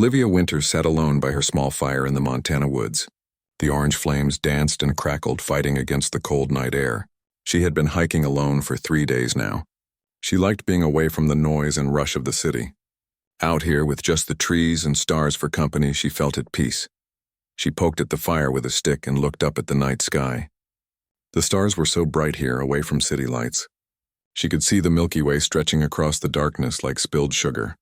Olivia Winters sat alone by her small fire in the Montana woods. The orange flames danced and crackled, fighting against the cold night air. She had been hiking alone for 3 days now. She liked being away from the noise and rush of the city. Out here, with just the trees and stars for company, she felt at peace. She poked at the fire with a stick and looked up at the night sky. The stars were so bright here, away from city lights. She could see the Milky Way stretching across the darkness like spilled sugar.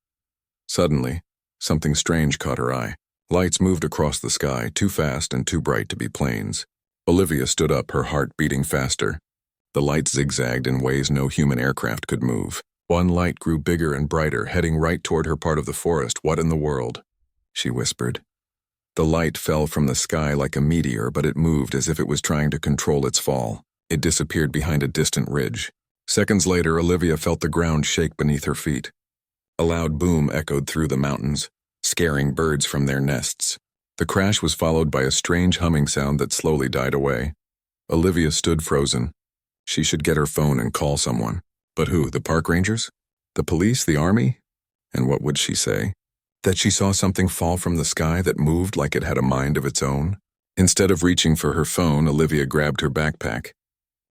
Suddenly, something strange caught her eye. Lights moved across the sky, too fast and too bright to be planes. Olivia stood up, her heart beating faster. The lights zigzagged in ways no human aircraft could move. One light grew bigger and brighter, heading right toward her part of the forest. "What in the world?" she whispered. The light fell from the sky like a meteor, but it moved as if it was trying to control its fall. It disappeared behind a distant ridge. Seconds later, Olivia felt the ground shake beneath her feet. A loud boom echoed through the mountains, scaring birds from their nests. The crash was followed by a strange humming sound that slowly died away. Olivia stood frozen. She should get her phone and call someone. But who? The park rangers? The police? The army? And what would she say? That she saw something fall from the sky that moved like it had a mind of its own? Instead of reaching for her phone, Olivia grabbed her backpack.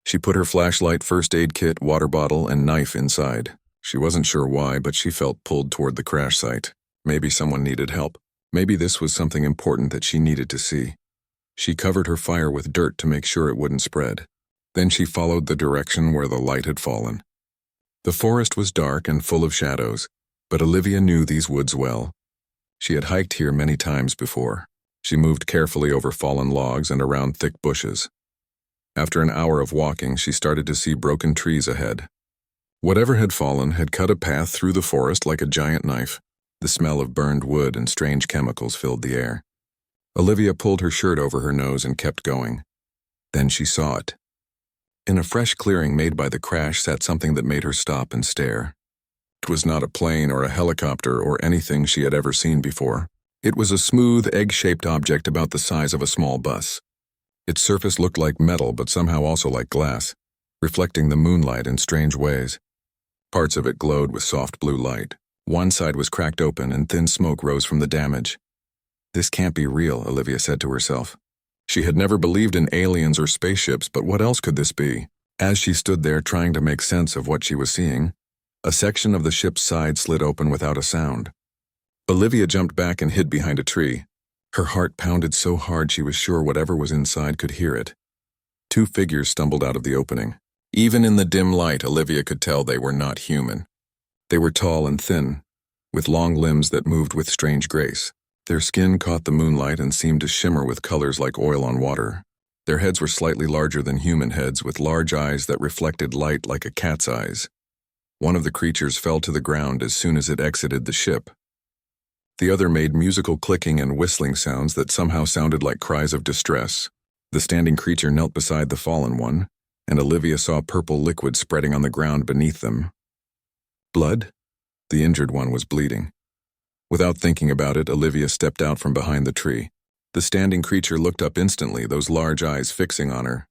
She put her flashlight, first aid kit, water bottle, and knife inside. She wasn't sure why, but she felt pulled toward the crash site. Maybe someone needed help. Maybe this was something important that she needed to see. She covered her fire with dirt to make sure it wouldn't spread. Then she followed the direction where the light had fallen. The forest was dark and full of shadows, but Olivia knew these woods well. She had hiked here many times before. She moved carefully over fallen logs and around thick bushes. After an hour of walking, she started to see broken trees ahead. Whatever had fallen had cut a path through the forest like a giant knife. The smell of burned wood and strange chemicals filled the air. Olivia pulled her shirt over her nose and kept going. Then she saw it. In a fresh clearing made by the crash sat something that made her stop and stare. It was not a plane or a helicopter or anything she had ever seen before. It was a smooth, egg-shaped object about the size of a small bus. Its surface looked like metal, but somehow also like glass, reflecting the moonlight in strange ways. Parts of it glowed with soft blue light. One side was cracked open and thin smoke rose from the damage. "This can't be real," Olivia said to herself. She had never believed in aliens or spaceships, but what else could this be? As she stood there trying to make sense of what she was seeing, a section of the ship's side slid open without a sound. Olivia jumped back and hid behind a tree. Her heart pounded so hard she was sure whatever was inside could hear it. 2 figures stumbled out of the opening. Even in the dim light, Olivia could tell they were not human. They were tall and thin, with long limbs that moved with strange grace. Their skin caught the moonlight and seemed to shimmer with colors like oil on water. Their heads were slightly larger than human heads, with large eyes that reflected light like a cat's eyes. One of the creatures fell to the ground as soon as it exited the ship. The other made musical clicking and whistling sounds that somehow sounded like cries of distress. The standing creature knelt beside the fallen one, and Olivia saw purple liquid spreading on the ground beneath them. Blood? The injured one was bleeding. Without thinking about it, Olivia stepped out from behind the tree. The standing creature looked up instantly, those large eyes fixing on her.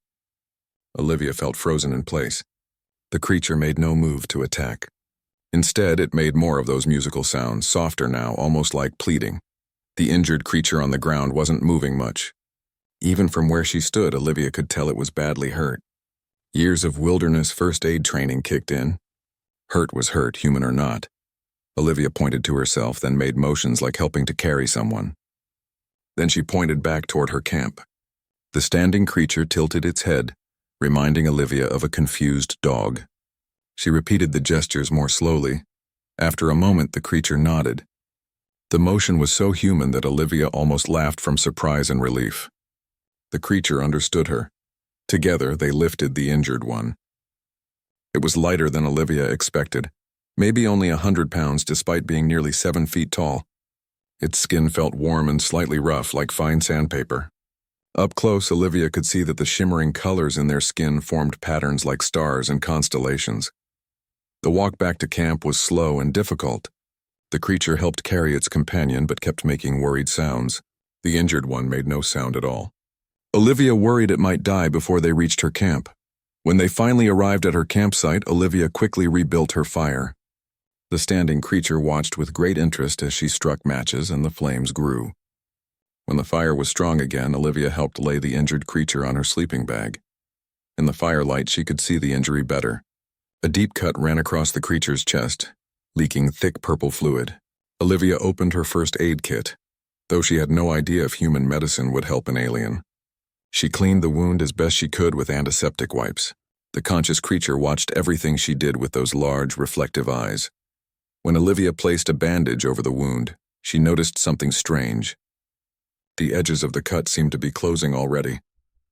Olivia felt frozen in place. The creature made no move to attack. Instead, it made more of those musical sounds, softer now, almost like pleading. The injured creature on the ground wasn't moving much. Even from where she stood, Olivia could tell it was badly hurt. Years of wilderness first aid training kicked in. Hurt was hurt, human or not. Olivia pointed to herself, then made motions like helping to carry someone. Then she pointed back toward her camp. The standing creature tilted its head, reminding Olivia of a confused dog. She repeated the gestures more slowly. After a moment, the creature nodded. The motion was so human that Olivia almost laughed from surprise and relief. The creature understood her. Together, they lifted the injured one. It was lighter than Olivia expected. Maybe only 100 pounds despite being nearly 7 feet tall. Its skin felt warm and slightly rough, like fine sandpaper. Up close, Olivia could see that the shimmering colors in their skin formed patterns like stars and constellations. The walk back to camp was slow and difficult. The creature helped carry its companion but kept making worried sounds. The injured one made no sound at all. Olivia worried it might die before they reached her camp. When they finally arrived at her campsite, Olivia quickly rebuilt her fire. The standing creature watched with great interest as she struck matches and the flames grew. When the fire was strong again, Olivia helped lay the injured creature on her sleeping bag. In the firelight, she could see the injury better. A deep cut ran across the creature's chest, leaking thick purple fluid. Olivia opened her first aid kit, though she had no idea if human medicine would help an alien. She cleaned the wound as best she could with antiseptic wipes. The conscious creature watched everything she did with those large, reflective eyes. When Olivia placed a bandage over the wound, she noticed something strange. The edges of the cut seemed to be closing already,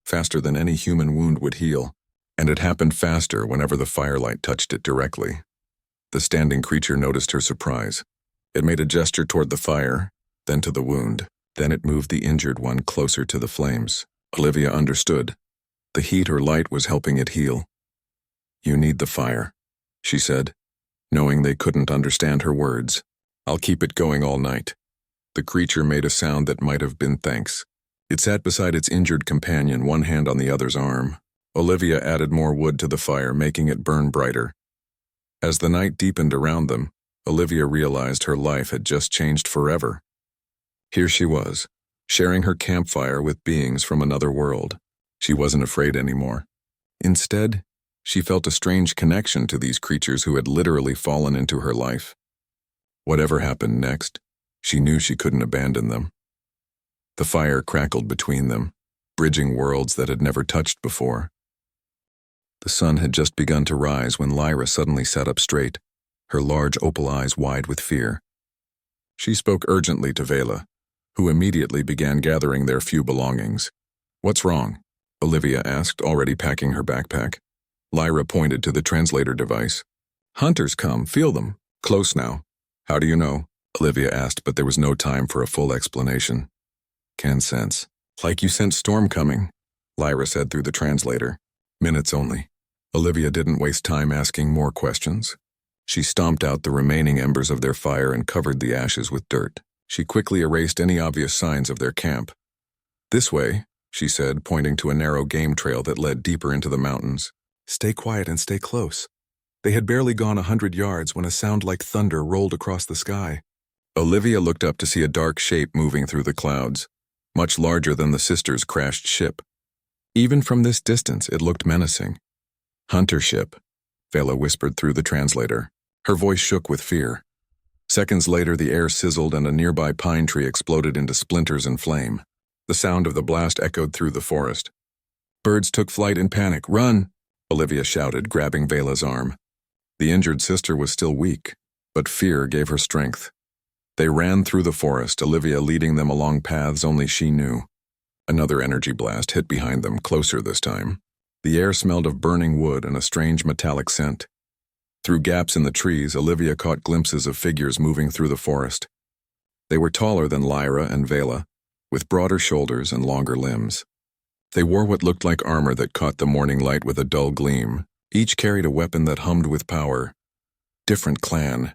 faster than any human wound would heal, and it happened faster whenever the firelight touched it directly. The standing creature noticed her surprise. It made a gesture toward the fire, then to the wound. Then it moved the injured one closer to the flames. Olivia understood. The heat or light was helping it heal. "You need the fire," she said, knowing they couldn't understand her words. "I'll keep it going all night." The creature made a sound that might have been thanks. It sat beside its injured companion, one hand on the other's arm. Olivia added more wood to the fire, making it burn brighter. As the night deepened around them, Olivia realized her life had just changed forever. Here she was, sharing her campfire with beings from another world. She wasn't afraid anymore. Instead, she felt a strange connection to these creatures who had literally fallen into her life. Whatever happened next, she knew she couldn't abandon them. The fire crackled between them, bridging worlds that had never touched before. The sun had just begun to rise when Lyra suddenly sat up straight, her large opal eyes wide with fear. She spoke urgently to Vela, who immediately began gathering their few belongings. "What's wrong?" Olivia asked, already packing her backpack. Lyra pointed to the translator device. "Hunters come, feel them. Close now." "How do you know?" Olivia asked, but there was no time for a full explanation. "Can sense. Like you sensed storm coming," Lyra said through the translator. "Minutes only." Olivia didn't waste time asking more questions. She stomped out the remaining embers of their fire and covered the ashes with dirt. She quickly erased any obvious signs of their camp. "This way," she said, pointing to a narrow game trail that led deeper into the mountains. "Stay quiet and stay close." They had barely gone 100 yards when a sound like thunder rolled across the sky. Olivia looked up to see a dark shape moving through the clouds, much larger than the sisters' crashed ship. Even from this distance, it looked menacing. "Hunter ship," Vela whispered through the translator. Her voice shook with fear. Seconds later, the air sizzled and a nearby pine tree exploded into splinters and flame. The sound of the blast echoed through the forest. Birds took flight in panic. "Run!" Olivia shouted, grabbing Vela's arm. The injured sister was still weak, but fear gave her strength. They ran through the forest, Olivia leading them along paths only she knew. Another energy blast hit behind them, closer this time. The air smelled of burning wood and a strange metallic scent. Through gaps in the trees, Olivia caught glimpses of figures moving through the forest. They were taller than Lyra and Vela, with broader shoulders and longer limbs. They wore what looked like armor that caught the morning light with a dull gleam. Each carried a weapon that hummed with power. "Different clan,"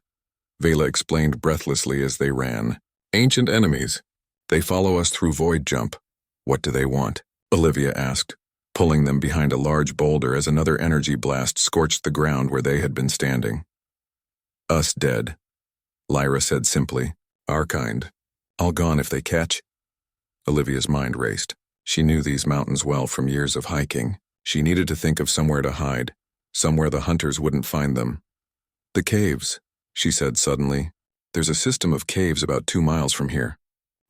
Vela explained breathlessly as they ran. "Ancient enemies. They follow us through Void Jump." "What do they want?" Olivia asked, pulling them behind a large boulder as another energy blast scorched the ground where they had been standing. "Us dead," Lyra said simply. "Our kind. All gone if they catch." Olivia's mind raced. She knew these mountains well from years of hiking. She needed to think of somewhere to hide, somewhere the hunters wouldn't find them. "The caves," she said suddenly. "There's a system of caves about 2 miles from here.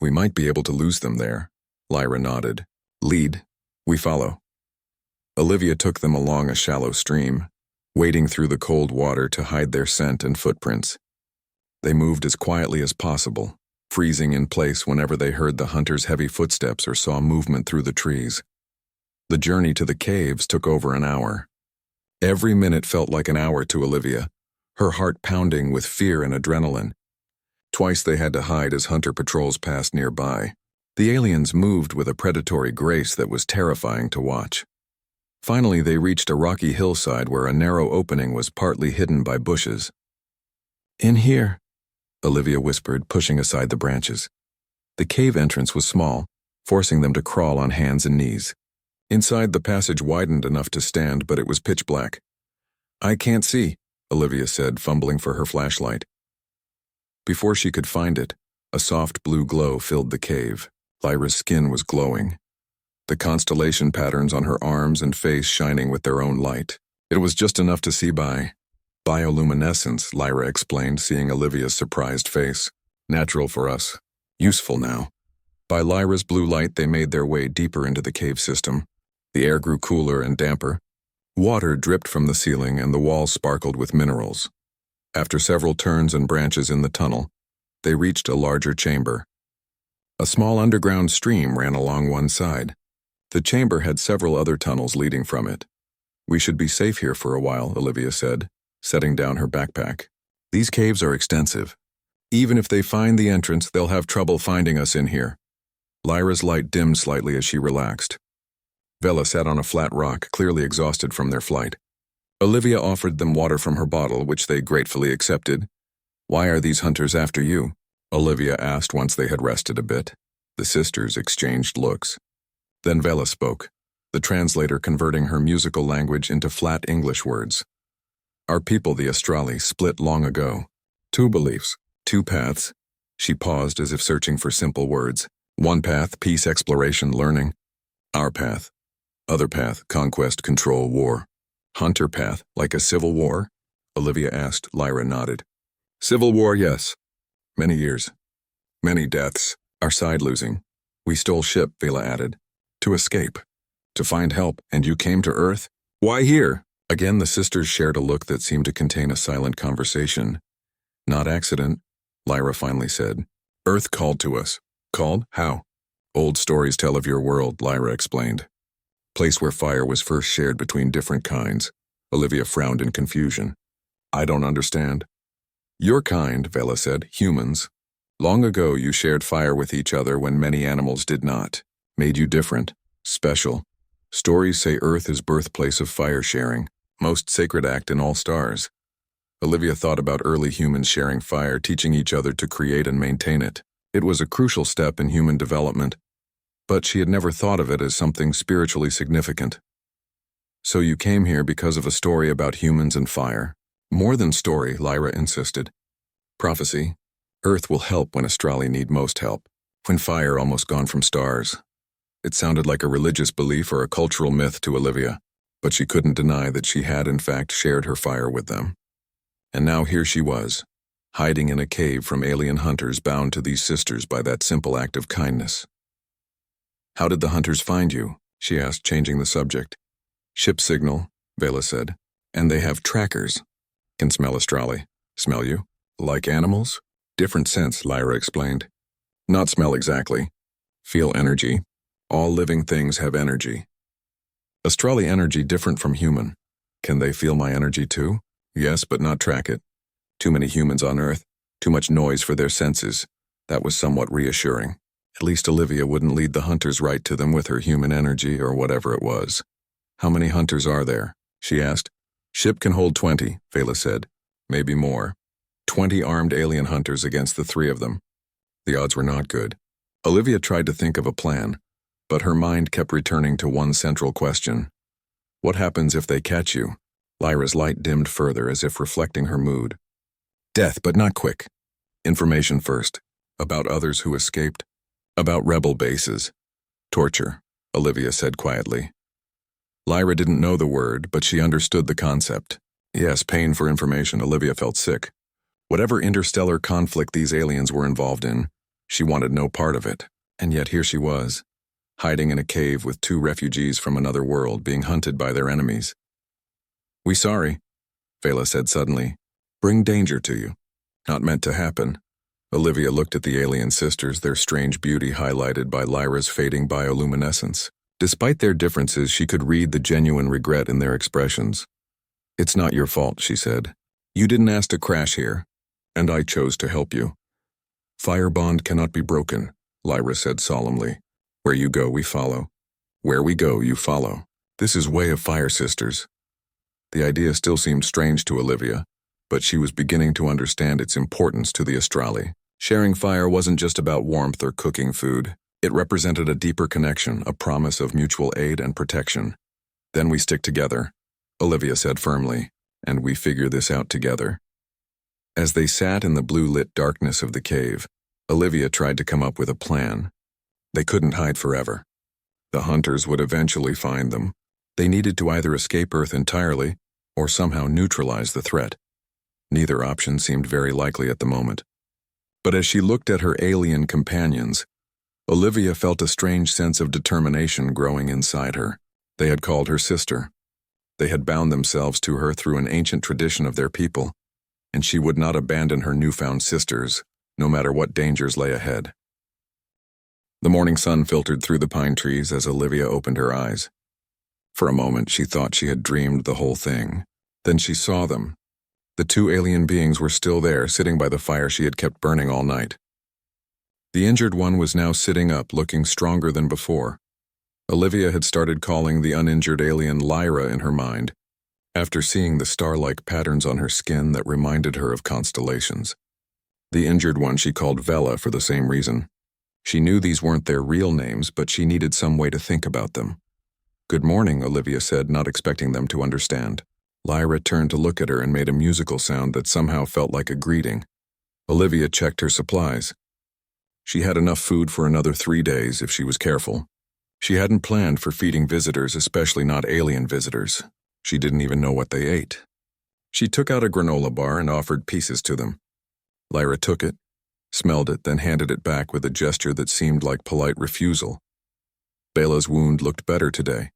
We might be able to lose them there." Lyra nodded. "Lead. We follow." Olivia took them along a shallow stream, wading through the cold water to hide their scent and footprints. They moved as quietly as possible, freezing in place whenever they heard the hunters' heavy footsteps or saw movement through the trees. The journey to the caves took over an hour. Every minute felt like an hour to Olivia, her heart pounding with fear and adrenaline. Twice they had to hide as hunter patrols passed nearby. The aliens moved with a predatory grace that was terrifying to watch. Finally, they reached a rocky hillside where a narrow opening was partly hidden by bushes. "In here," Olivia whispered, pushing aside the branches. The cave entrance was small, forcing them to crawl on hands and knees. Inside, the passage widened enough to stand, but it was pitch black. "I can't see," Olivia said, fumbling for her flashlight. Before she could find it, a soft blue glow filled the cave. Lyra's skin was glowing, the constellation patterns on her arms and face shining with their own light. It was just enough to see by bioluminescence, Lyra explained, seeing Olivia's surprised face. Natural for us. Useful now. By Lyra's blue light, they made their way deeper into the cave system. The air grew cooler and damper. Water dripped from the ceiling and the walls sparkled with minerals. After several turns and branches in the tunnel, they reached a larger chamber. A small underground stream ran along one side. The chamber had several other tunnels leading from it. We should be safe here for a while, Olivia said, setting down her backpack. These caves are extensive. Even if they find the entrance, they'll have trouble finding us in here. Lyra's light dimmed slightly as she relaxed. Vela sat on a flat rock, clearly exhausted from their flight. Olivia offered them water from her bottle, which they gratefully accepted. "Why are these hunters after you?" Olivia asked once they had rested a bit. The sisters exchanged looks. Then Vela spoke, the translator converting her musical language into flat English words. "Our people, the Astrali, split long ago. 2 beliefs, 2 paths." She paused as if searching for simple words. "One path, peace, exploration, learning. Our path. Other path, conquest, control, war." "Hunter path, like a civil war?" Olivia asked. Lyra nodded. "Civil war, yes. Many years. Many deaths. Our side losing. We stole ship," Vela added. "To escape. To find help. And you came to Earth? Why here?" Again the sisters shared a look that seemed to contain a silent conversation. "Not accident," Lyra finally said. "Earth called to us." "Called? How?" "Old stories tell of your world," Lyra explained. "Place where fire was first shared between different kinds." Olivia frowned in confusion. "I don't understand." "Your kind," Vela said, "humans. Long ago you shared fire with each other when many animals did not. Made you different, special. Stories say Earth is birthplace of fire sharing, most sacred act in all stars." Olivia thought about early humans sharing fire, teaching each other to create and maintain it. It was a crucial step in human development, but she had never thought of it as something spiritually significant. "So you came here because of a story about humans and fire?" "More than story," Lyra insisted. "Prophecy. Earth will help when Astrali need most help, when fire almost gone from stars." It sounded like a religious belief or a cultural myth to Olivia, but she couldn't deny that she had in fact shared her fire with them. And now here she was, hiding in a cave from alien hunters bound to these sisters by that simple act of kindness. "How did the hunters find you?" she asked, changing the subject. "Ship signal," Vela said. "And they have trackers. Can smell Astrali." "Smell you? Like animals?" "Different sense," Lyra explained. "Not smell exactly. Feel energy. All living things have energy." "Astrali energy different from human. Can they feel my energy too?" "Yes, but not track it. Too many humans on Earth, too much noise for their senses." That was somewhat reassuring. At least Olivia wouldn't lead the hunters right to them with her human energy or whatever it was. "How many hunters are there?" she asked. "Ship can hold 20, Vela said. Maybe more. 20 armed alien hunters against the 3 of them. The odds were not good. Olivia tried to think of a plan, but her mind kept returning to one central question. What happens if they catch you? Lyra's light dimmed further as if reflecting her mood. Death, but not quick. Information first. About others who escaped. About rebel bases. Torture, Olivia said quietly. Lyra didn't know the word, but she understood the concept. Yes, pain for information. Olivia felt sick. Whatever interstellar conflict these aliens were involved in, she wanted no part of it. And yet here she was, hiding in a cave with 2 refugees from another world being hunted by their enemies. "We sorry," Vela said suddenly. "Bring danger to you. Not meant to happen." Olivia looked at the alien sisters, their strange beauty highlighted by Lyra's fading bioluminescence. Despite their differences, she could read the genuine regret in their expressions. "It's not your fault," she said. "You didn't ask to crash here, and I chose to help you." "Fire bond cannot be broken," Lyra said solemnly. "Where you go, we follow. Where we go, you follow. This is way of fire, sisters." The idea still seemed strange to Olivia, but she was beginning to understand its importance to the Astrali. Sharing fire wasn't just about warmth or cooking food. It represented a deeper connection, a promise of mutual aid and protection. "Then we stick together," Olivia said firmly. and we figure this out together. As they sat in the blue-lit darkness of the cave, Olivia tried to come up with a plan. They couldn't hide forever. The hunters would eventually find them. They needed to either escape Earth entirely or somehow neutralize the threat. Neither option seemed very likely at the moment. But as she looked at her alien companions, Olivia felt a strange sense of determination growing inside her. They had called her sister. They had bound themselves to her through an ancient tradition of their people, and she would not abandon her newfound sisters, no matter what dangers lay ahead. The morning sun filtered through the pine trees as Olivia opened her eyes. For a moment, she thought she had dreamed the whole thing. Then she saw them. The two alien beings were still there, sitting by the fire she had kept burning all night. The injured one was now sitting up, looking stronger than before. Olivia had started calling the uninjured alien Lyra in her mind, after seeing the star-like patterns on her skin that reminded her of constellations. The injured one she called Vela for the same reason. She knew these weren't their real names, but she needed some way to think about them. "Good morning," Olivia said, not expecting them to understand. Lyra turned to look at her and made a musical sound that somehow felt like a greeting. Olivia checked her supplies. She had enough food for another 3 days if she was careful. She hadn't planned for feeding visitors, especially not alien visitors. She didn't even know what they ate. She took out a granola bar and offered pieces to them. Lyra took it, smelled it, then handed it back with a gesture that seemed like polite refusal. Bela's wound looked better today.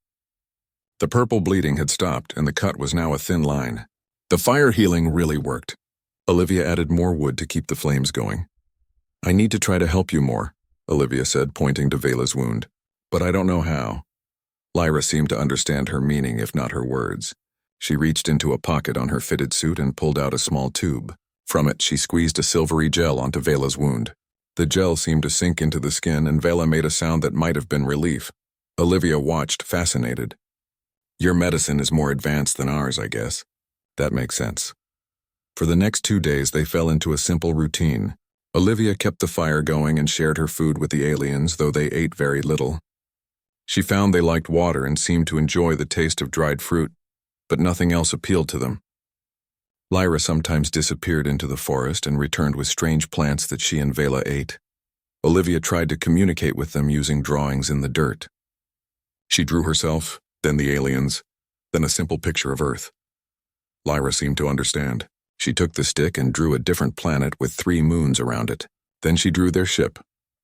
The purple bleeding had stopped, and the cut was now a thin line. The fire healing really worked. Olivia added more wood to keep the flames going. "I need to try to help you more," Olivia said, pointing to Bela's wound. "But I don't know how." Lyra seemed to understand her meaning, if not her words. She reached into a pocket on her fitted suit and pulled out a small tube. From it, she squeezed a silvery gel onto Vela's wound. The gel seemed to sink into the skin, and Vela made a sound that might have been relief. Olivia watched, fascinated. "Your medicine is more advanced than ours, I guess." "That makes sense." For the next 2 days, they fell into a simple routine. Olivia kept the fire going and shared her food with the aliens, though they ate very little. She found they liked water and seemed to enjoy the taste of dried fruit, but nothing else appealed to them. Lyra sometimes disappeared into the forest and returned with strange plants that she and Vela ate. Olivia tried to communicate with them using drawings in the dirt. She drew herself, then the aliens, then a simple picture of Earth. Lyra seemed to understand. She took the stick and drew a different planet with 3 moons around it. Then she drew their ship,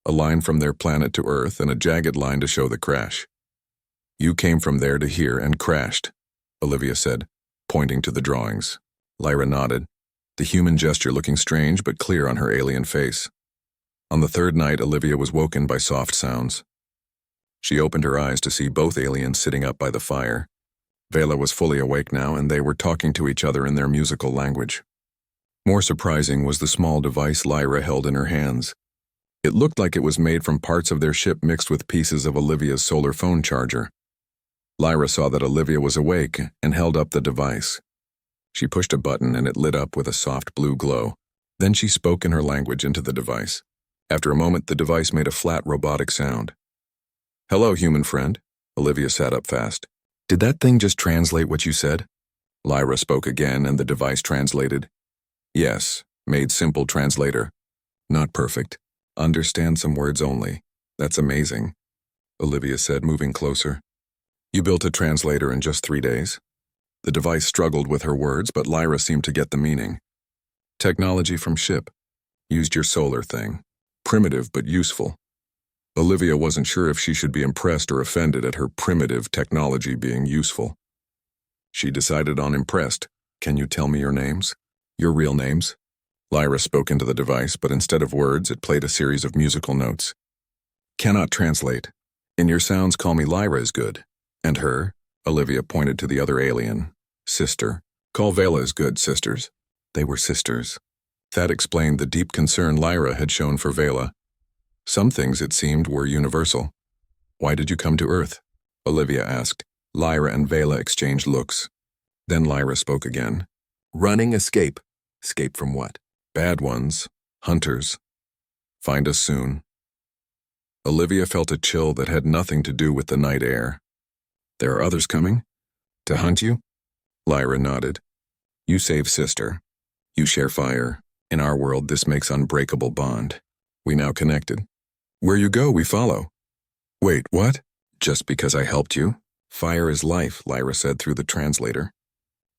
a line from their planet to Earth and a jagged line to show the crash. "You came from there to here and crashed," Olivia said, pointing to the drawings. Lyra nodded, the human gesture looking strange but clear on her alien face. On the 3rd night, Olivia was woken by soft sounds. She opened her eyes to see both aliens sitting up by the fire. Vela was fully awake now, and they were talking to each other in their musical language. More surprising was the small device Lyra held in her hands. It looked like it was made from parts of their ship mixed with pieces of Olivia's solar phone charger. Lyra saw that Olivia was awake and held up the device. She pushed a button and it lit up with a soft blue glow. Then she spoke in her language into the device. After a moment, the device made a flat robotic sound. "Hello, human friend." Olivia sat up fast. "Did that thing just translate what you said?" Lyra spoke again and the device translated. "Yes, made simple translator. Not perfect. Understand some words only. That's amazing," Olivia said, moving closer. "You built a translator in just 3 days?" The device struggled with her words, but Lyra seemed to get the meaning. "Technology from ship. Used your solar thing. Primitive but useful." Olivia wasn't sure if she should be impressed or offended at her primitive technology being useful. She decided on impressed. "Can you tell me your names? Your real names?" Lyra spoke into the device, but instead of words, it played a series of musical notes. "Cannot translate. In your sounds, call me Lyra is good. And her?" Olivia pointed to the other alien. "Sister. Call Vela is good, sisters." They were sisters. That explained the deep concern Lyra had shown for Vela. Some things, it seemed, were universal. "Why did you come to Earth?" Olivia asked. Lyra and Vela exchanged looks. Then Lyra spoke again. "Running escape." "Escape from what?" "Bad ones. Hunters. Find us soon." Olivia felt a chill that had nothing to do with the night air. "There are others coming? To hunt you?" Lyra nodded. You save sister. You share fire. In our world, this makes unbreakable bond. We now connected. Where you go, we follow. Wait, what? Just because I helped you? Fire is life, Lyra said through the translator.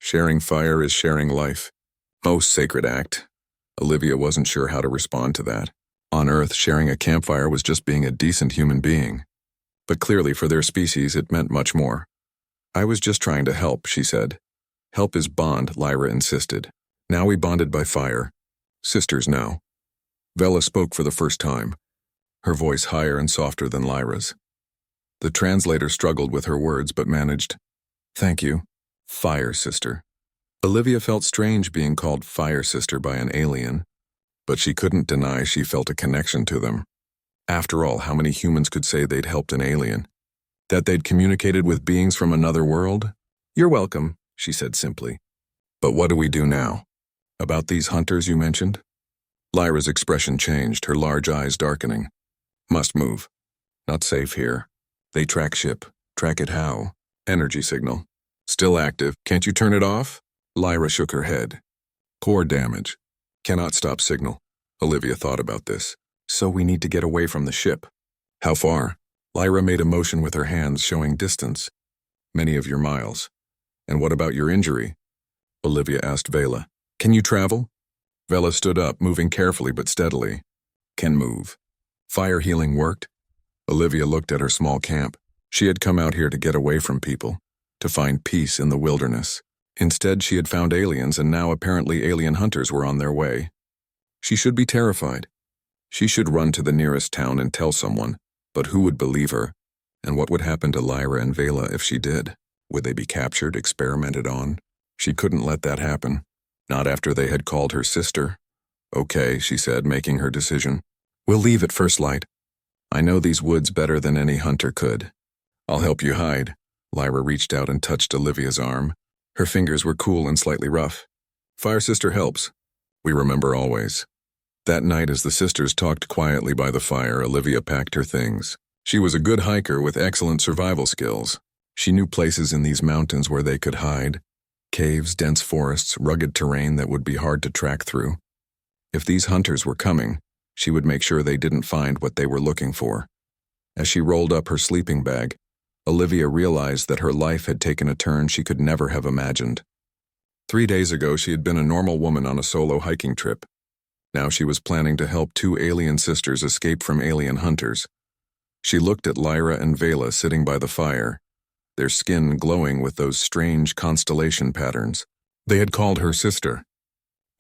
Sharing fire is sharing life. Most sacred act. Olivia wasn't sure how to respond to that. On Earth, sharing a campfire was just being a decent human being. But clearly for their species, it meant much more. I was just trying to help, she said. Help is bond, Lyra insisted. Now we bonded by fire. Sisters now. Vela spoke for the first time, her voice higher and softer than Lyra's. The translator struggled with her words but managed. Thank you. Fire sister. Olivia felt strange being called Fire Sister by an alien, but she couldn't deny she felt a connection to them. After all, how many humans could say they'd helped an alien? That they'd communicated with beings from another world? You're welcome, she said simply. But what do we do now? About these hunters you mentioned? Lyra's expression changed, her large eyes darkening. Must move. Not safe here. They track ship. Track it how? Energy signal. Still active. Can't you turn it off? Lyra shook her head. Core damage. Cannot stop signal. Olivia thought about this. So we need to get away from the ship. How far? Lyra made a motion with her hands showing distance. Many of your miles. And what about your injury? Olivia asked Vela. Can you travel? Vela stood up, moving carefully but steadily. Can move. Fire healing worked? Olivia looked at her small camp. She had come out here to get away from people, to find peace in the wilderness. Instead, she had found aliens, and now apparently alien hunters were on their way. She should be terrified. She should run to the nearest town and tell someone, but who would believe her? And what would happen to Lyra and Vela if she did? Would they be captured, experimented on? She couldn't let that happen. Not after they had called her sister. Okay, she said, making her decision. We'll leave at first light. I know these woods better than any hunter could. I'll help you hide. Lyra reached out and touched Olivia's arm. Her fingers were cool and slightly rough. Fire sister helps. We remember always. That night, as the sisters talked quietly by the fire, Olivia packed her things. She was a good hiker with excellent survival skills. She knew places in these mountains where they could hide. Caves, dense forests, rugged terrain that would be hard to track through. If these hunters were coming, she would make sure they didn't find what they were looking for. As she rolled up her sleeping bag, Olivia realized that her life had taken a turn she could never have imagined. 3 days ago, she had been a normal woman on a solo hiking trip. Now she was planning to help 2 alien sisters escape from alien hunters. She looked at Lyra and Vela sitting by the fire, their skin glowing with those strange constellation patterns. They had called her sister.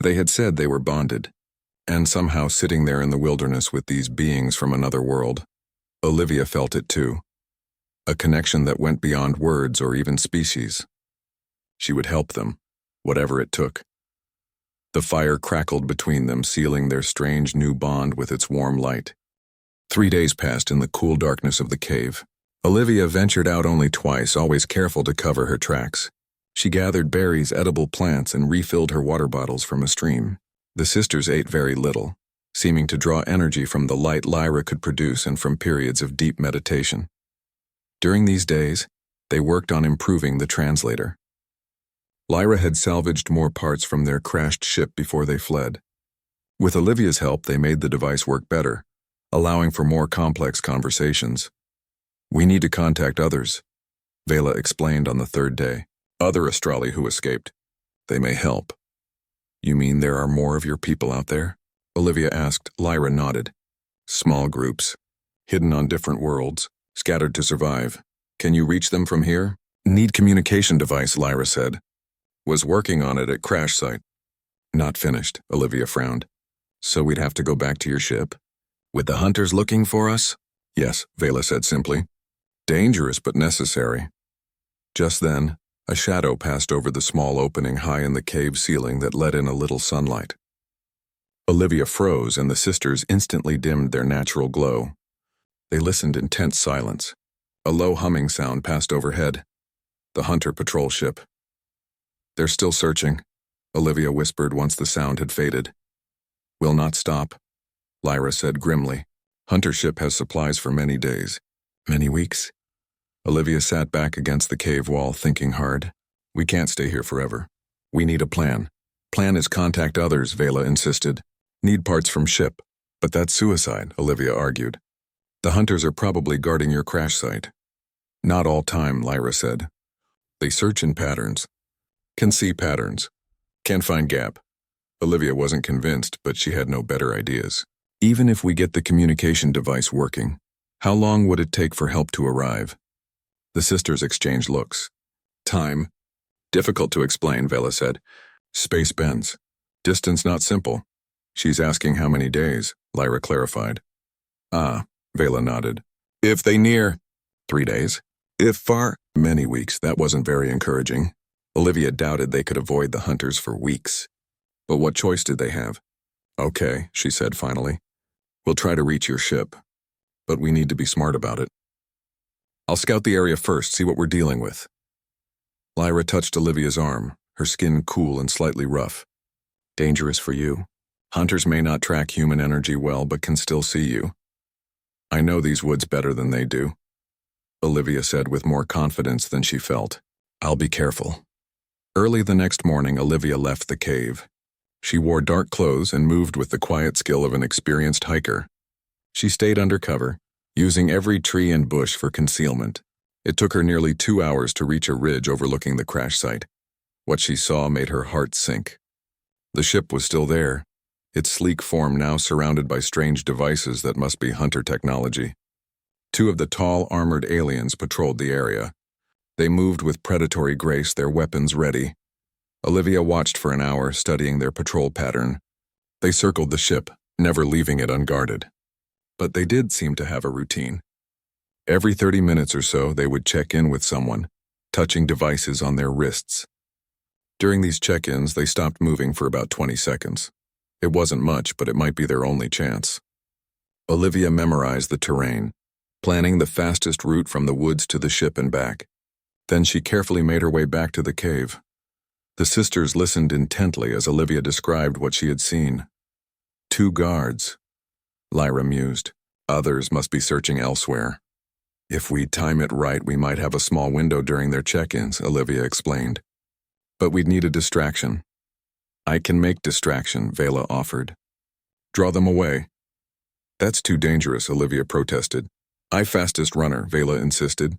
They had said they were bonded, and somehow sitting there in the wilderness with these beings from another world. Olivia felt it too. A connection that went beyond words or even species. She would help them, whatever it took. The fire crackled between them, sealing their strange new bond with its warm light. 3 days passed in the cool darkness of the cave. Olivia ventured out only twice, always careful to cover her tracks. She gathered berries, edible plants, and refilled her water bottles from a stream. The sisters ate very little, seeming to draw energy from the light Lyra could produce and from periods of deep meditation. During these days, they worked on improving the translator. Lyra had salvaged more parts from their crashed ship before they fled. With Olivia's help, they made the device work better, allowing for more complex conversations. We need to contact others, Vela explained on the 3rd day. Other Astrali who escaped. They may help. You mean there are more of your people out there? Olivia asked. Lyra nodded. Small groups, hidden on different worlds, scattered to survive. Can you reach them from here? Need communication device, Lyra said. Was working on it at crash site. Not finished, Olivia frowned. So we'd have to go back to your ship? With the hunters looking for us? Yes, Vela said simply. Dangerous but necessary. Just then, a shadow passed over the small opening high in the cave ceiling that let in a little sunlight. Olivia froze, and the sisters instantly dimmed their natural glow. They listened in tense silence. A low humming sound passed overhead. The hunter patrol ship. They're still searching, Olivia whispered once the sound had faded. Will not stop, Lyra said grimly. Hunter ship has supplies for many days. Many weeks? Olivia sat back against the cave wall, thinking hard. We can't stay here forever. We need a plan. Plan is contact others, Vela insisted. Need parts from ship. But that's suicide, Olivia argued. The hunters are probably guarding your crash site. Not all time, Lyra said. They search in patterns. Can see patterns. Can't find gap. Olivia wasn't convinced, but she had no better ideas. Even if we get the communication device working, how long would it take for help to arrive? The sisters exchanged looks. Time. Difficult to explain, Vela said. Space bends. Distance not simple. She's asking how many days, Lyra clarified. Ah, Vela nodded. If they near. 3 days. If far. Many weeks. That wasn't very encouraging. Olivia doubted they could avoid the hunters for weeks. But what choice did they have? Okay, she said finally. We'll try to reach your ship. But we need to be smart about it. I'll scout the area first, see what we're dealing with. Lyra touched Olivia's arm, her skin cool and slightly rough. Dangerous for you. Hunters may not track human energy well, but can still see you. I know these woods better than they do, Olivia said with more confidence than she felt. I'll be careful. Early the next morning, Olivia left the cave. She wore dark clothes and moved with the quiet skill of an experienced hiker. She stayed under cover, using every tree and bush for concealment. It took her nearly 2 hours to reach a ridge overlooking the crash site. What she saw made her heart sink. The ship was still there, its sleek form now surrounded by strange devices that must be hunter technology. 2 of the tall, armored aliens patrolled the area. They moved with predatory grace, their weapons ready. Olivia watched for an hour, studying their patrol pattern. They circled the ship, never leaving it unguarded. But they did seem to have a routine. Every 30 minutes or so, they would check in with someone, touching devices on their wrists. During these check-ins, they stopped moving for about 20 seconds. It wasn't much, but it might be their only chance. Olivia memorized the terrain, planning the fastest route from the woods to the ship and back. Then she carefully made her way back to the cave. The sisters listened intently as Olivia described what she had seen. 2 guards, Lyra mused. Others must be searching elsewhere. If we time it right, we might have a small window during their check-ins, Olivia explained. But we'd need a distraction. I can make distraction, Vela offered. Draw them away. That's too dangerous, Olivia protested. I fastest runner, Vela insisted.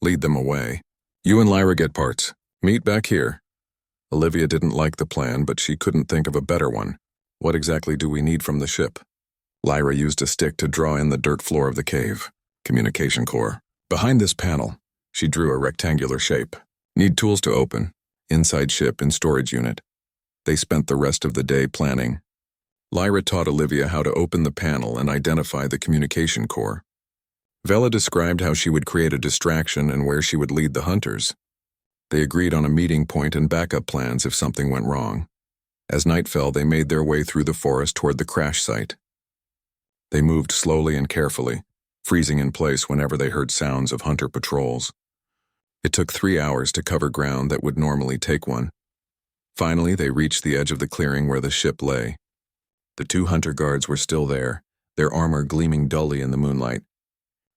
Lead them away. You and Lyra get parts. Meet back here. Olivia didn't like the plan, but she couldn't think of a better one. What exactly do we need from the ship? Lyra used a stick to draw in the dirt floor of the cave. Communication core. Behind this panel, she drew a rectangular shape. Need tools to open. Inside ship in storage unit. They spent the rest of the day planning. Lyra taught Olivia how to open the panel and identify the communication core. Vela described how she would create a distraction and where she would lead the hunters. They agreed on a meeting point and backup plans if something went wrong. As night fell, they made their way through the forest toward the crash site. They moved slowly and carefully, freezing in place whenever they heard sounds of hunter patrols. It took 3 hours to cover ground that would normally take one. Finally, they reached the edge of the clearing where the ship lay. The 2 hunter guards were still there, their armor gleaming dully in the moonlight.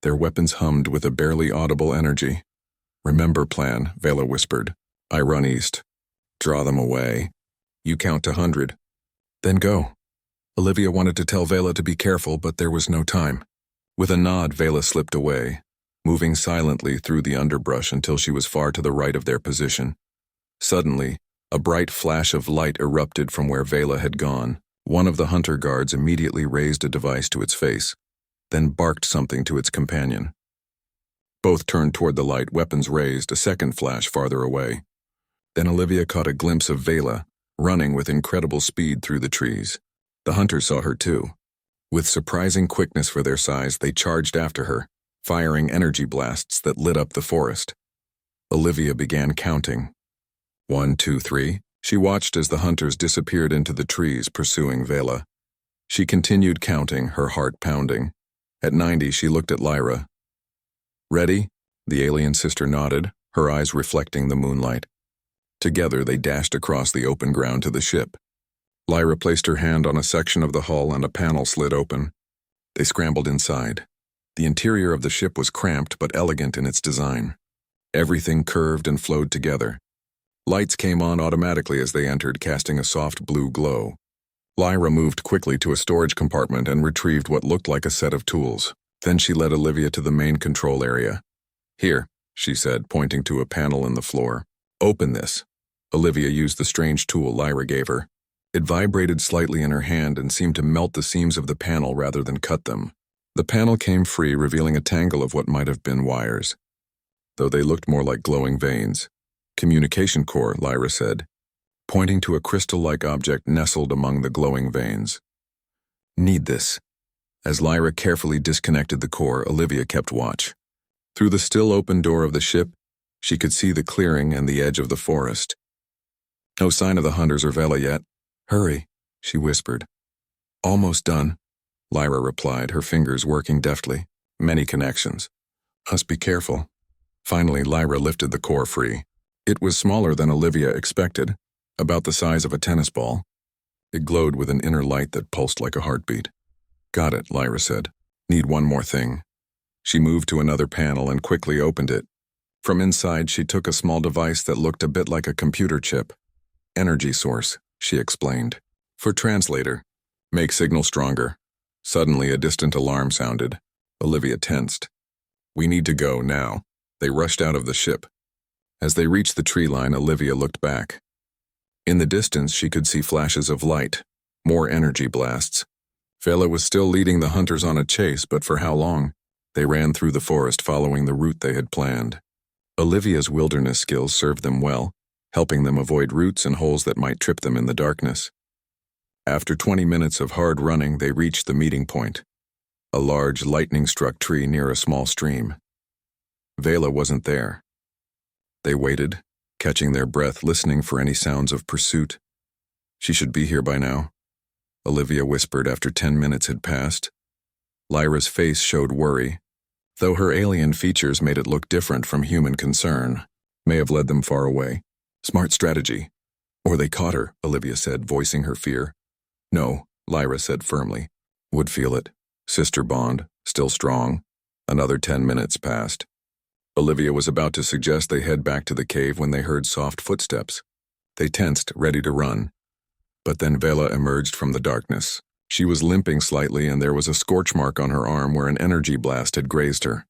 Their weapons hummed with a barely audible energy. Remember plan, Vela whispered. I run east. Draw them away. You count to 100. Then go. Olivia wanted to tell Vela to be careful, but there was no time. With a nod, Vela slipped away, moving silently through the underbrush until she was far to the right of their position. Suddenly, a bright flash of light erupted from where Vela had gone. One of the hunter guards immediately raised a device to its face, then barked something to its companion. Both turned toward the light, weapons raised, a second flash farther away. Then Olivia caught a glimpse of Vela, running with incredible speed through the trees. The hunters saw her too. With surprising quickness for their size, they charged after her, firing energy blasts that lit up the forest. Olivia began counting. 1, 2, 3. She watched as the hunters disappeared into the trees, pursuing Vela. She continued counting, her heart pounding. At 90, she looked at Lyra. Ready? The alien sister nodded, her eyes reflecting the moonlight. Together, they dashed across the open ground to the ship. Lyra placed her hand on a section of the hull and a panel slid open. They scrambled inside. The interior of the ship was cramped but elegant in its design. Everything curved and flowed together. Lights came on automatically as they entered, casting a soft blue glow. Lyra moved quickly to a storage compartment and retrieved what looked like a set of tools. Then she led Olivia to the main control area. "Here," she said, pointing to a panel in the floor. "Open this." Olivia used the strange tool Lyra gave her. It vibrated slightly in her hand and seemed to melt the seams of the panel rather than cut them. The panel came free, revealing a tangle of what might have been wires, though they looked more like glowing veins. "Communication core," Lyra said, pointing to a crystal-like object nestled among the glowing veins. "Need this." As Lyra carefully disconnected the core, Olivia kept watch. Through the still open door of the ship, she could see the clearing and the edge of the forest. "No sign of the hunters or Vela yet." "Hurry," she whispered. "Almost done," Lyra replied, her fingers working deftly. "Many connections. Must be careful." Finally, Lyra lifted the core free. It was smaller than Olivia expected, about the size of a tennis ball. It glowed with an inner light that pulsed like a heartbeat. "Got it," Lyra said. "Need one more thing." She moved to another panel and quickly opened it. From inside, she took a small device that looked a bit like a computer chip. "Energy source," she explained. "For translator. Make signal stronger." Suddenly, a distant alarm sounded. Olivia tensed. "We need to go now." They rushed out of the ship. As they reached the tree line, Olivia looked back. In the distance, she could see flashes of light, more energy blasts. Vela was still leading the hunters on a chase, but for how long? They ran through the forest following the route they had planned. Olivia's wilderness skills served them well, helping them avoid roots and holes that might trip them in the darkness. After 20 minutes of hard running, they reached the meeting point, a large lightning-struck tree near a small stream. Vela wasn't there. They waited, catching their breath, listening for any sounds of pursuit. "She should be here by now," Olivia whispered after 10 minutes had passed. Lyra's face showed worry, though her alien features made it look different from human concern. May have led them far away. "Smart strategy." "Or they caught her," Olivia said, voicing her fear. "No," Lyra said firmly. "Would feel it. Sister bond, still strong." Another 10 minutes passed. Olivia was about to suggest they head back to the cave when they heard soft footsteps. They tensed, ready to run. But then Vela emerged from the darkness. She was limping slightly, and there was a scorch mark on her arm where an energy blast had grazed her.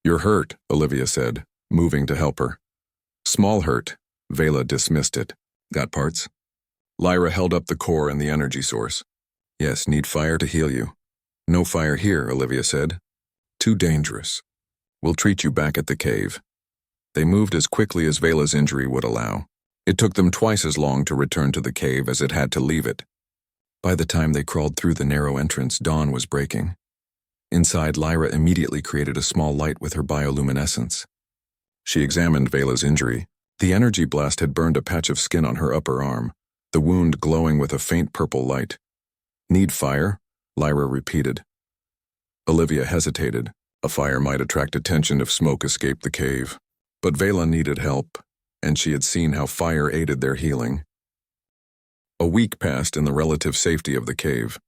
"You're hurt," Olivia said, moving to help her. "Small hurt." Vela dismissed it. "Got parts?" Lyra held up the core and the energy source. "Yes, need fire to heal you." "No fire here," Olivia said. "Too dangerous. We'll treat you back at the cave." They moved as quickly as Vela's injury would allow. It took them twice as long to return to the cave as it had to leave it. By the time they crawled through the narrow entrance, dawn was breaking. Inside, Lyra immediately created a small light with her bioluminescence. She examined Vela's injury. The energy blast had burned a patch of skin on her upper arm, the wound glowing with a faint purple light. "Need fire?" Lyra repeated. Olivia hesitated. A fire might attract attention if smoke escaped the cave. But Vela needed help, and she had seen how fire aided their healing. A week passed in the relative safety of the cave.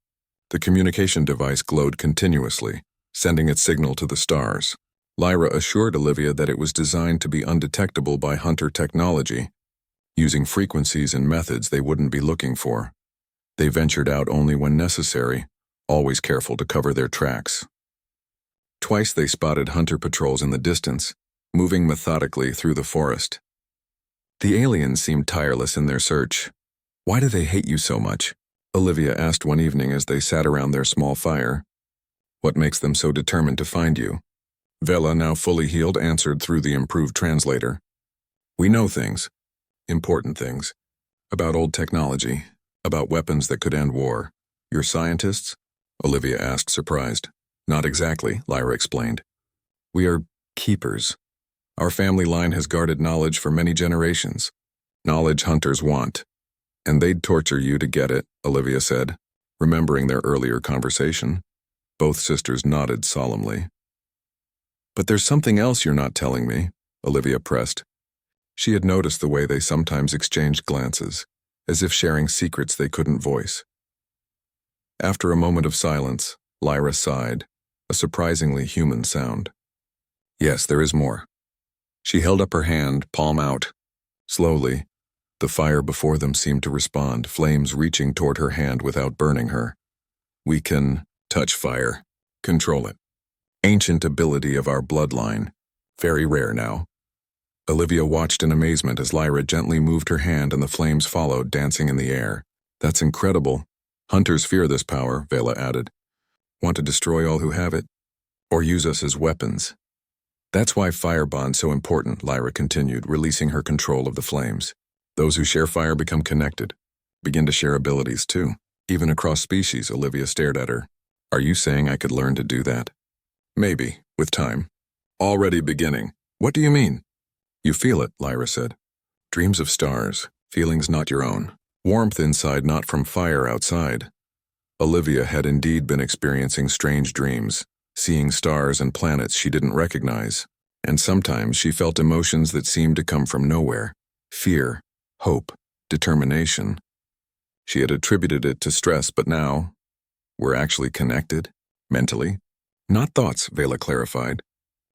The communication device glowed continuously, sending its signal to the stars. Lyra assured Olivia that it was designed to be undetectable by hunter technology, using frequencies and methods they wouldn't be looking for. They ventured out only when necessary, always careful to cover their tracks. Twice they spotted hunter patrols in the distance, moving methodically through the forest. The aliens seemed tireless in their search. "Why do they hate you so much?" Olivia asked one evening as they sat around their small fire. "What makes them so determined to find you?" Vela, now fully healed, answered through the improved translator. "We know things, important things, about old technology, about weapons that could end war." "You're scientists?" Olivia asked, surprised. "Not exactly," Lyra explained. "We are keepers. Our family line has guarded knowledge for many generations. Knowledge hunters want. And they'd torture you to get it," Olivia said, remembering their earlier conversation. Both sisters nodded solemnly. "But there's something else you're not telling me," Olivia pressed. She had noticed the way they sometimes exchanged glances, as if sharing secrets they couldn't voice. After a moment of silence, Lyra sighed, a surprisingly human sound. "Yes, there is more." She held up her hand, palm out. Slowly, the fire before them seemed to respond, flames reaching toward her hand without burning her. We can touch fire, control it. Ancient ability of our bloodline. Very rare now. Olivia watched in amazement as Lyra gently moved her hand and the flames followed, dancing in the air. That's incredible. Hunters fear this power, Vela added. Want to destroy all who have it? Or use us as weapons? That's why fire bond's so important, Lyra continued, releasing her control of the flames. Those who share fire become connected, begin to share abilities too. Even across species, Olivia stared at her. Are you saying I could learn to do that? Maybe, with time. Already beginning. What do you mean? You feel it, Lyra said. Dreams of stars, feelings not your own. Warmth inside, not from fire outside. Olivia had indeed been experiencing strange dreams, seeing stars and planets she didn't recognize. And sometimes she felt emotions that seemed to come from nowhere. Fear, hope, determination. She had attributed it to stress, but now, we're actually connected, mentally. Not thoughts, Vela clarified.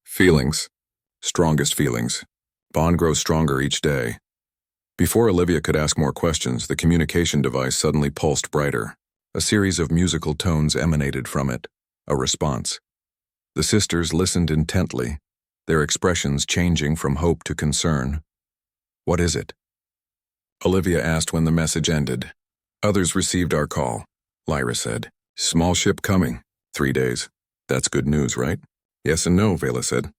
Feelings. Strongest feelings. Bond grows stronger each day. Before Olivia could ask more questions, the communication device suddenly pulsed brighter. A series of musical tones emanated from it. A response. The sisters listened intently, their expressions changing from hope to concern. What is it? Olivia asked when the message ended. Others received our call, Lyra said. Small ship coming. 3 days. That's good news, right? Yes and no, Vela said.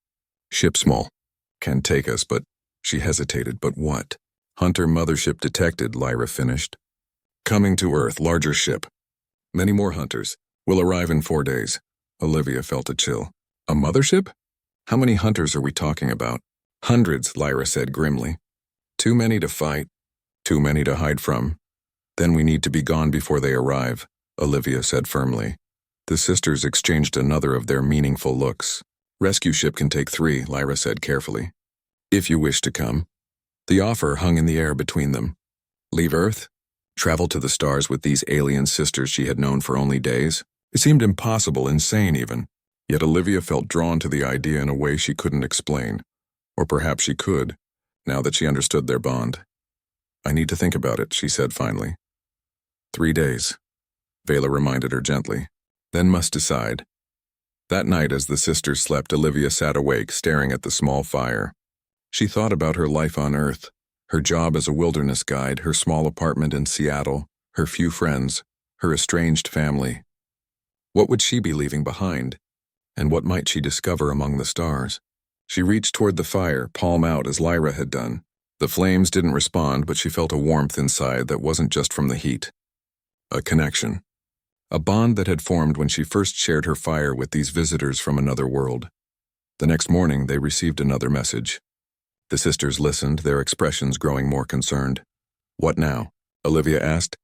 Ship small. Can take us, but... She hesitated, but what? Hunter mothership detected, Lyra finished. Coming to Earth, larger ship. Many more hunters. Will arrive in 4 days. Olivia felt a chill. A mothership? How many hunters are we talking about? Hundreds, Lyra said grimly. Too many to fight. Too many to hide from. Then we need to be gone before they arrive, Olivia said firmly. The sisters exchanged another of their meaningful looks. Rescue ship can take 3, Lyra said carefully. If you wish to come. The offer hung in the air between them. Leave Earth? Travel to the stars with these alien sisters she had known for only days? It seemed impossible, insane even. Yet Olivia felt drawn to the idea in a way she couldn't explain. Or perhaps she could, now that she understood their bond. I need to think about it, she said finally. 3 days. Vela reminded her gently. Then must decide. That night as the sisters slept, Olivia sat awake, staring at the small fire. She thought about her life on Earth, her job as a wilderness guide, her small apartment in Seattle, her few friends, her estranged family. What would she be leaving behind? And what might she discover among the stars? She reached toward the fire, palm out as Lyra had done. The flames didn't respond, but she felt a warmth inside that wasn't just from the heat. A connection. A bond that had formed when she first shared her fire with these visitors from another world. The next morning, they received another message. The sisters listened, their expressions growing more concerned. What now? Olivia asked.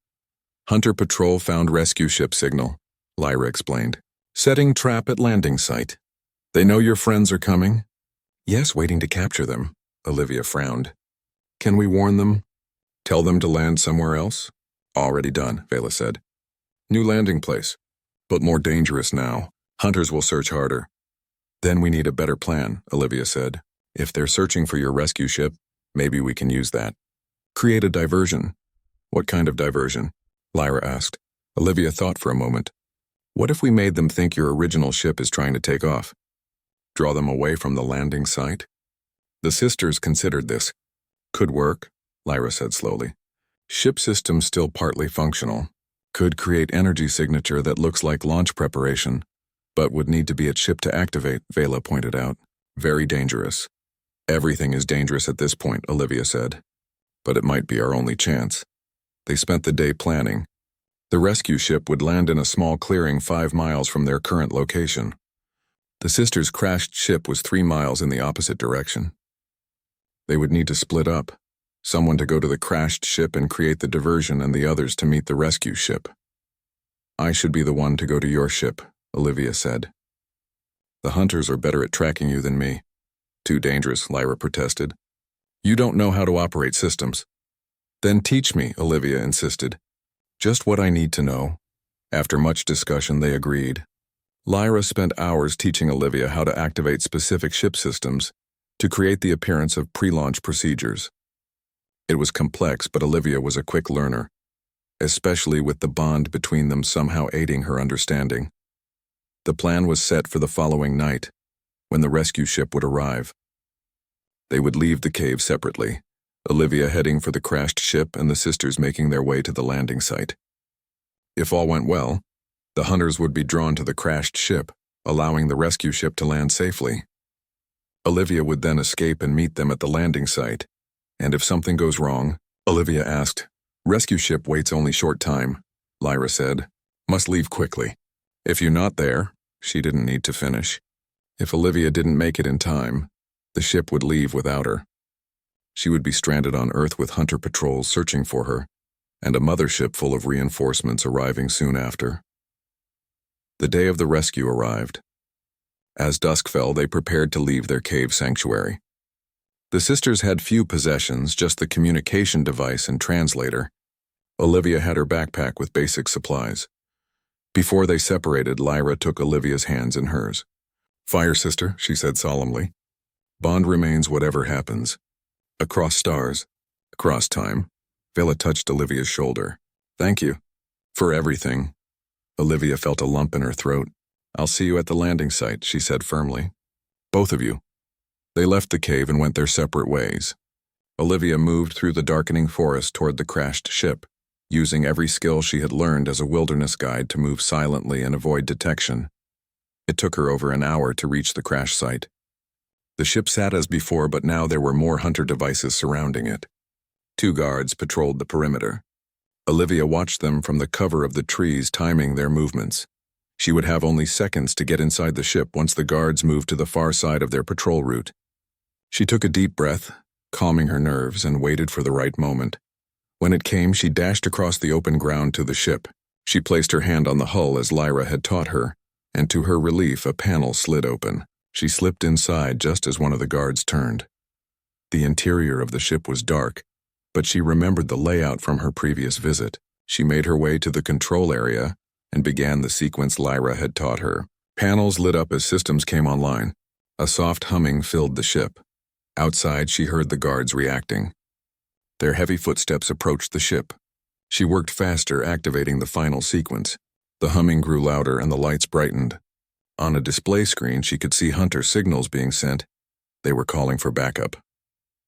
Hunter Patrol found rescue ship signal, Lyra explained. Setting trap at landing site. They know your friends are coming? Yes, waiting to capture them, Olivia frowned. Can we warn them? Tell them to land somewhere else? Already done, Vela said. New landing place, but more dangerous now. Hunters will search harder. Then we need a better plan, Olivia said. If they're searching for your rescue ship, maybe we can use that. Create a diversion. What kind of diversion? Lyra asked. Olivia thought for a moment. What if we made them think your original ship is trying to take off? Draw them away from the landing site? The sisters considered this. Could work, Lyra said slowly. Ship system still partly functional. Could create energy signature that looks like launch preparation, but would need to be at ship to activate, Vela pointed out. Very dangerous. Everything is dangerous at this point, Olivia said. But it might be our only chance. They spent the day planning. The rescue ship would land in a small clearing 5 miles from their current location. The sisters' crashed ship was 3 miles in the opposite direction. They would need to split up. Someone to go to the crashed ship and create the diversion and the others to meet the rescue ship. I should be the one to go to your ship, Olivia said. The hunters are better at tracking you than me. Too dangerous, Lyra protested. You don't know how to operate systems. Then teach me, Olivia insisted. Just what I need to know. After much discussion, they agreed. Lyra spent hours teaching Olivia how to activate specific ship systems to create the appearance of pre-launch procedures. It was complex, but Olivia was a quick learner, especially with the bond between them somehow aiding her understanding. The plan was set for the following night, when the rescue ship would arrive. They would leave the cave separately, Olivia heading for the crashed ship and the sisters making their way to the landing site. If all went well, the hunters would be drawn to the crashed ship, allowing the rescue ship to land safely. Olivia would then escape and meet them at the landing site, and if something goes wrong, Olivia asked, "Rescue ship waits only short time," Lyra said. "Must leave quickly." If you're not there, she didn't need to finish. If Olivia didn't make it in time, the ship would leave without her. She would be stranded on Earth with hunter patrols searching for her, and a mothership full of reinforcements arriving soon after. The day of the rescue arrived. As dusk fell, they prepared to leave their cave sanctuary. The sisters had few possessions, just the communication device and translator. Olivia had her backpack with basic supplies. Before they separated, Lyra took Olivia's hands in hers. "Fire, sister," she said solemnly. "Bond remains whatever happens. Across stars, across time." Vela touched Olivia's shoulder. "Thank you. For everything." Olivia felt a lump in her throat. "I'll see you at the landing site," she said firmly. "Both of you." They left the cave and went their separate ways. Olivia moved through the darkening forest toward the crashed ship, using every skill she had learned as a wilderness guide to move silently and avoid detection. It took her over an hour to reach the crash site. The ship sat as before, but now there were more hunter devices surrounding it. 2 guards patrolled the perimeter. Olivia watched them from the cover of the trees, timing their movements. She would have only seconds to get inside the ship once the guards moved to the far side of their patrol route. She took a deep breath, calming her nerves, and waited for the right moment. When it came, she dashed across the open ground to the ship. She placed her hand on the hull as Lyra had taught her, and to her relief, a panel slid open. She slipped inside just as one of the guards turned. The interior of the ship was dark, but she remembered the layout from her previous visit. She made her way to the control area and began the sequence Lyra had taught her. Panels lit up as systems came online. A soft humming filled the ship. Outside, she heard the guards reacting. Their heavy footsteps approached the ship. She worked faster, activating the final sequence. The humming grew louder and the lights brightened. On a display screen, she could see hunter signals being sent. They were calling for backup.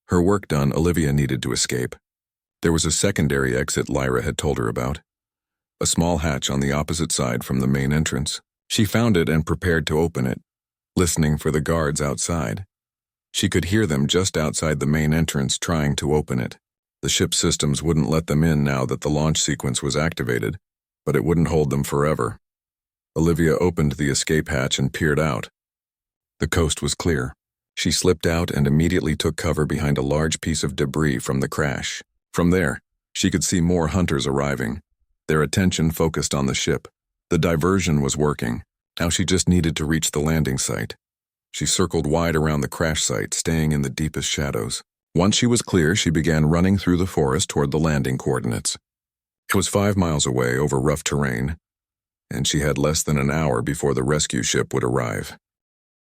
Her work done, Olivia needed to escape. There was a secondary exit Lyra had told her about. A small hatch on the opposite side from the main entrance. She found it and prepared to open it, listening for the guards outside. She could hear them just outside the main entrance trying to open it. The ship's systems wouldn't let them in now that the launch sequence was activated, but it wouldn't hold them forever. Olivia opened the escape hatch and peered out. The coast was clear. She slipped out and immediately took cover behind a large piece of debris from the crash. From there, she could see more hunters arriving. Their attention focused on the ship. The diversion was working. Now she just needed to reach the landing site. She circled wide around the crash site, staying in the deepest shadows. Once she was clear, she began running through the forest toward the landing coordinates. It was 5 miles away over rough terrain, and she had less than an hour before the rescue ship would arrive.